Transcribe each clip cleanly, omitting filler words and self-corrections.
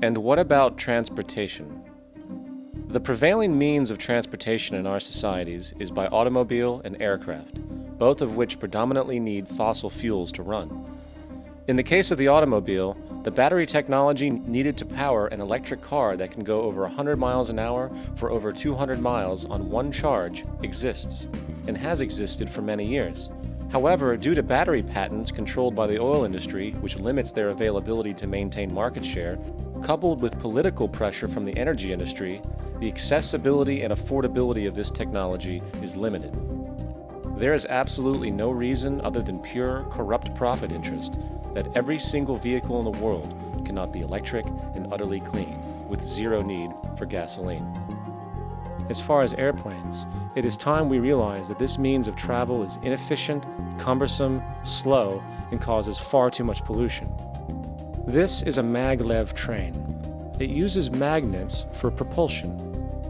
And what about transportation? The prevailing means of transportation in our societies is by automobile and aircraft, both of which predominantly need fossil fuels to run. In the case of the automobile, the battery technology needed to power an electric car that can go over 100 miles an hour for over 200 miles on one charge exists, and has existed for many years. However, due to battery patents controlled by the oil industry, which limits their availability to maintain market share, coupled with political pressure from the energy industry, the accessibility and affordability of this technology is limited. There is absolutely no reason other than pure, corrupt profit interest that every single vehicle in the world cannot be electric and utterly clean, with zero need for gasoline. As far as airplanes, it is time we realize that this means of travel is inefficient, cumbersome, slow, and causes far too much pollution. This is a maglev train. It uses magnets for propulsion.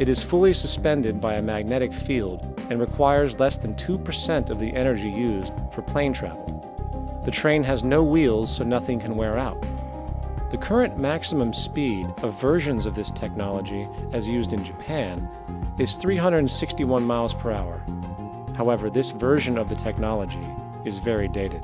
It is fully suspended by a magnetic field and requires less than 2% of the energy used for plane travel. The train has no wheels, so nothing can wear out. The current maximum speed of versions of this technology, as used in Japan, is 361 miles per hour. However, this version of the technology is very dated.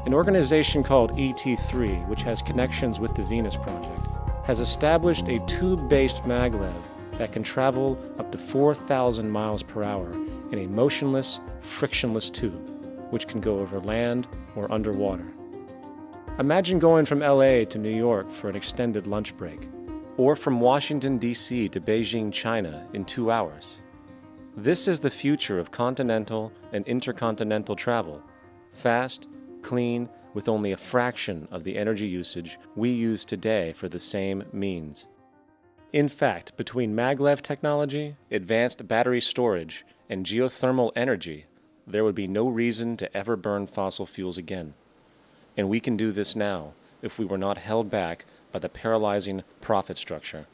An organization called ET3, which has connections with the Venus Project, has established a tube-based maglev that can travel up to 4,000 miles per hour in a motionless, frictionless tube, which can go over land or underwater. Imagine going from LA to New York for an extended lunch break, or from Washington, D.C. to Beijing, China in 2 hours. This is the future of continental and intercontinental travel, fast, clean, with only a fraction of the energy usage we use today for the same means. In fact, between maglev technology, advanced battery storage, and geothermal energy, there would be no reason to ever burn fossil fuels again. And we can do this now if we were not held back by the paralyzing profit structure.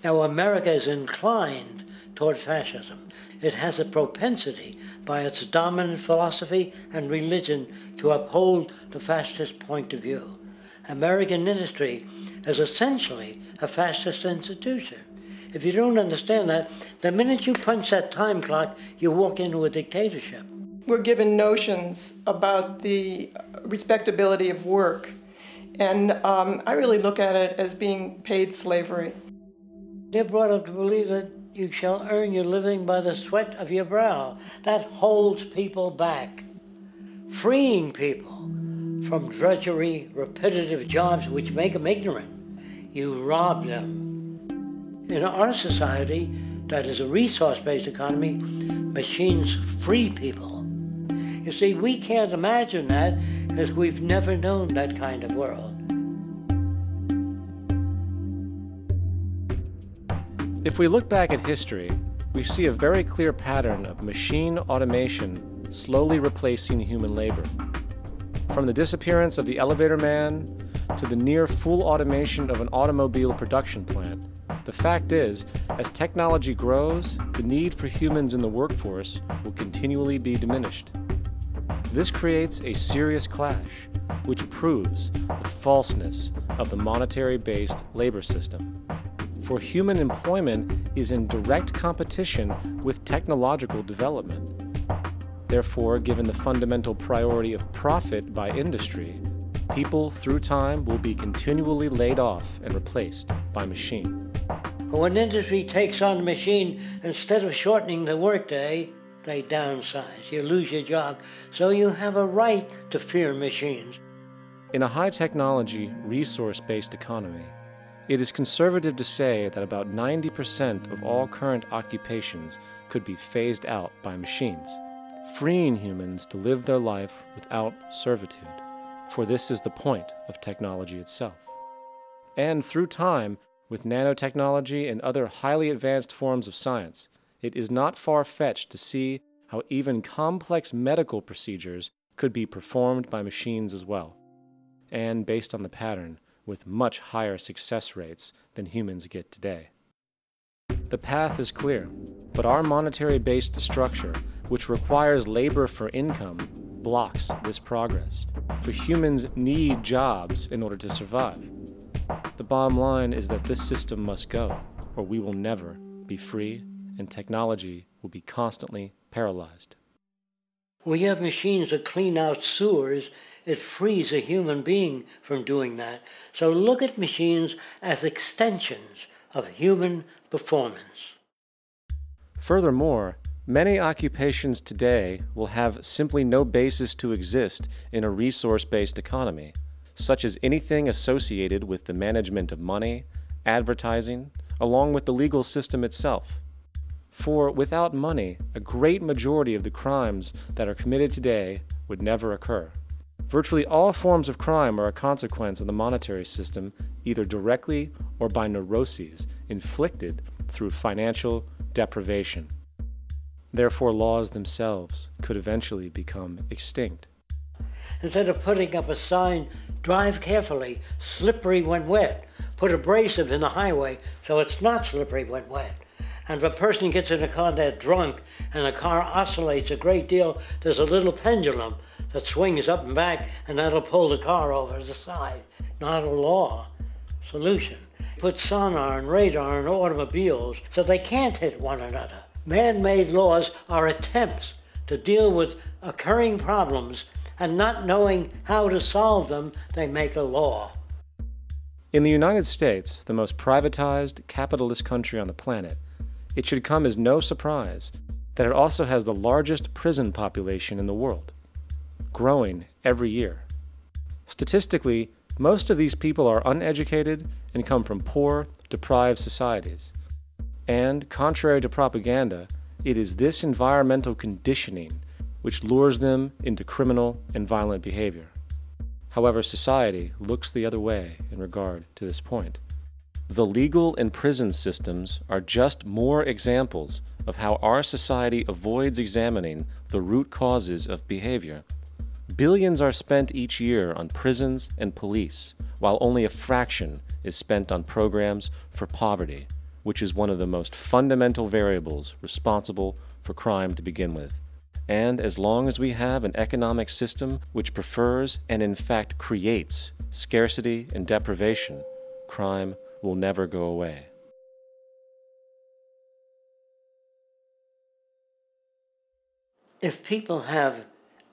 Now, America is inclined toward fascism. It has a propensity by its dominant philosophy and religion to uphold the fascist point of view. American industry is essentially a fascist institution. If you don't understand that, the minute you punch that time clock, you walk into a dictatorship. We're given notions about the respectability of work, and I really look at it as being paid slavery. They're brought up to believe that you shall earn your living by the sweat of your brow. That holds people back, freeing people from drudgery, repetitive jobs which make them ignorant. You rob them. In our society, that is a resource-based economy, machines free people. You see, we can't imagine that because we've never known that kind of world. If we look back at history, we see a very clear pattern of machine automation slowly replacing human labor. From the disappearance of the elevator man to the near full automation of an automobile production plant, the fact is, as technology grows, the need for humans in the workforce will continually be diminished. This creates a serious clash, which proves the falseness of the monetary-based labor system. For human employment is in direct competition with technological development. Therefore, given the fundamental priority of profit by industry, people through time will be continually laid off and replaced by machine. When industry takes on a machine, instead of shortening the workday, they downsize. You lose your job, so you have a right to fear machines. In a high-technology, resource-based economy, it is conservative to say that about 90% of all current occupations could be phased out by machines, freeing humans to live their life without servitude, for this is the point of technology itself. And through time, with nanotechnology and other highly advanced forms of science, it is not far-fetched to see how even complex medical procedures could be performed by machines as well, and based on the pattern, with much higher success rates than humans get today. The path is clear, but our monetary-based structure, which requires labor for income, blocks this progress, for humans need jobs in order to survive. The bottom line is that this system must go, or we will never be free, and technology will be constantly paralyzed. We have machines that clean out sewers. It frees a human being from doing that. So look at machines as extensions of human performance. Furthermore, many occupations today will have simply no basis to exist in a resource-based economy, such as anything associated with the management of money, advertising, along with the legal system itself. For without money, a great majority of the crimes that are committed today would never occur. Virtually all forms of crime are a consequence of the monetary system, either directly or by neuroses inflicted through financial deprivation. Therefore, laws themselves could eventually become extinct. Instead of putting up a sign, drive carefully, slippery when wet, put abrasive in the highway so it's not slippery when wet. And if a person gets in a car they're drunk and the car oscillates a great deal, there's a little pendulum that swings up and back, and that'll pull the car over to the side. Not a law solution. Put sonar and radar in automobiles so they can't hit one another. Man-made laws are attempts to deal with occurring problems, and not knowing how to solve them, they make a law. In the United States, the most privatized, capitalist country on the planet, it should come as no surprise that it also has the largest prison population in the world, growing every year. Statistically, most of these people are uneducated and come from poor, deprived societies. And, contrary to propaganda, it is this environmental conditioning which lures them into criminal and violent behavior. However, society looks the other way in regard to this point. The legal and prison systems are just more examples of how our society avoids examining the root causes of behavior. Billions are spent each year on prisons and police, while only a fraction is spent on programs for poverty, which is one of the most fundamental variables responsible for crime to begin with. And as long as we have an economic system which prefers and in fact creates scarcity and deprivation, crime will never go away. If people have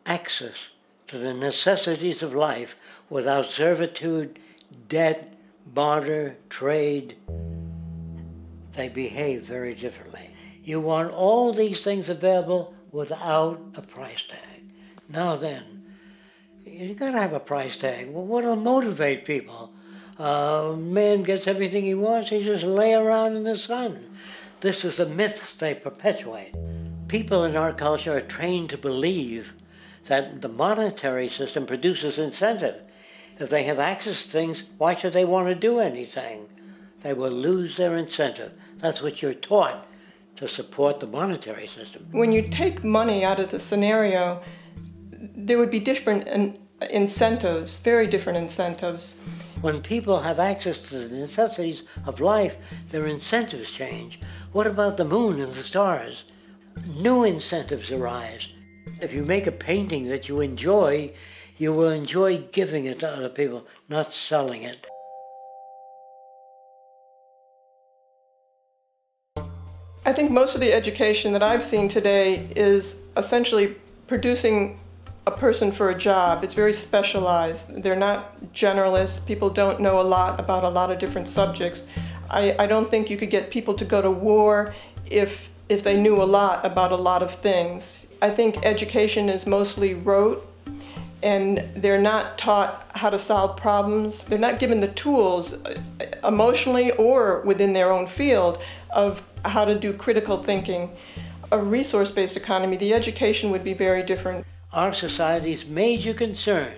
access to the necessities of life without servitude, debt, barter, trade, they behave very differently. You want all these things available without a price tag. Now then, you gotta have a price tag. Well, what'll motivate people? Man gets everything he wants, he just lay around in the sun. This is the myth they perpetuate. People in our culture are trained to believe that the monetary system produces incentive. If they have access to things, why should they want to do anything? They will lose their incentive. That's what you're taught to support the monetary system. When you take money out of the scenario, there would be different incentives, very different incentives. When people have access to the necessities of life, their incentives change. What about the moon and the stars? New incentives arise. If you make a painting that you enjoy, you will enjoy giving it to other people, not selling it. I think most of the education that I've seen today is essentially producing a person for a job. It's very specialized. They're not generalists. People don't know a lot about a lot of different subjects. I don't think you could get people to go to war if they knew a lot about a lot of things. I think education is mostly rote, and they're not taught how to solve problems. They're not given the tools emotionally or within their own field of how to do critical thinking. A resource-based economy, the education would be very different. Our society's major concern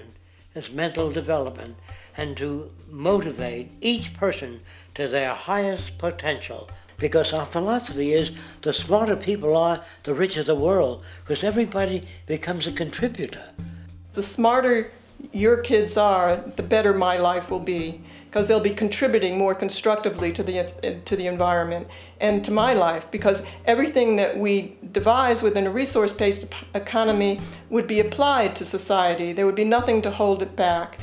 is mental development and to motivate each person to their highest potential. Because our philosophy is the smarter people are, the richer the world, because everybody becomes a contributor. The smarter your kids are, the better my life will be, because they'll be contributing more constructively to the environment and to my life, because everything that we devise within a resource-based economy would be applied to society. There would be nothing to hold it back.